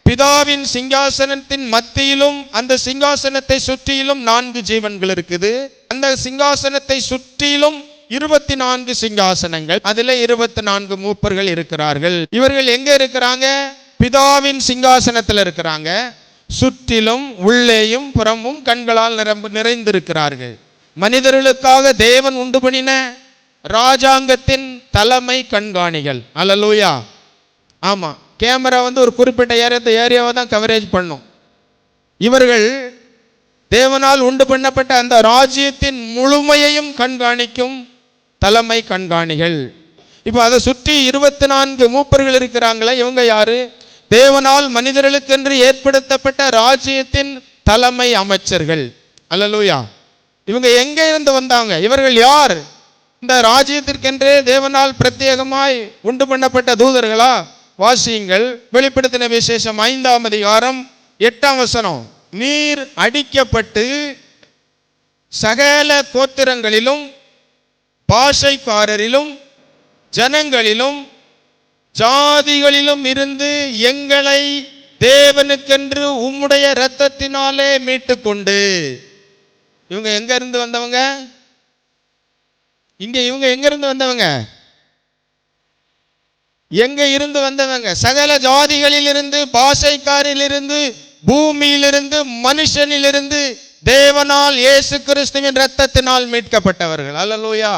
பிதாவின் சிங்காசனத்தின் மத்தியிலும் அந்த சிங்காசனத்தை சுற்றிலும் 4 ஜீவன்கள் இருக்குது. அந்த சிங்காசனத்தை சுற்றிலும் 24 சிங்காசனங்கள், அதில் 24 மூப்பர்கள் இருக்கிறார்கள். இவர்கள் எங்க இருக்கிறாங்க? பிதாவின் சிங்காசனத்தில் இருக்கிறாங்க. சுற்றிலும் உள்ளேயும் புறமும் கண்களால் நிறைந்திருக்கிறார்கள். மனிதர்களுக்காக தேவன் உண்டு பண்ணின ராஜாங்கத்தின் தலைமை கண்காணிகள். அல்லேலூயா. ஆமா, கேமரா ஒரு குறிப்பிட்ட ஏரியாவை தான் கவரேஜ் பண்ணும். இவர்கள் தேவனால் உண்டு பண்ணப்பட்ட அந்த ராஜ்யத்தின் முழுமையையும் கண்காணிக்கும் தலைமை கண்காணிகள். இப்போ அதை சுற்றி 24 மூப்பர்கள் இருக்கிறாங்களே, இவங்க யாரு? தேவனால் மனிதர்களுக்கென்று ஏற்படுத்தப்பட்ட ராஜ்யத்தின் தலைமை அமைச்சர்கள். அல்லேலூயா. இவங்க எங்க இருந்து வந்தாங்க? இவர்கள் யார்? இந்த ராஜ்யத்திற்கென்றே தேவனால் பிரத்யேகமாய் உண்டு பண்ணப்பட்ட தூதர்களா? வாசியுங்கள், வெளிப்படுத்தின விசேஷம் 5ஆம் அதிகாரம் 8ஆம் வசனம். நீர் அடிக்கப்பட்டு சகல கோத்திரங்களிலும் பாஷைக்காரரிலும் ஜனங்களிலும் ஜாதிகளிலும் இருந்து எங்களை தேவனுக்கென்று உம்முடைய இரத்தத்தினாலே மீட்டு கொண்டு. இவங்க எங்க இருந்து வந்தவங்க? இவங்க எங்க இருந்து வந்தவங்க? எங்க இருந்து வந்தவங்க? சகல ஜாதிகளிலிருந்து, பாஷைக்காரிலிருந்து, பூமியிலிருந்து, மனுஷனிலிருந்து தேவனால் இயேசு கிறிஸ்துவின் இரத்தத்தினால் மீட்கப்பட்டவர்கள். அல்லேலூயா.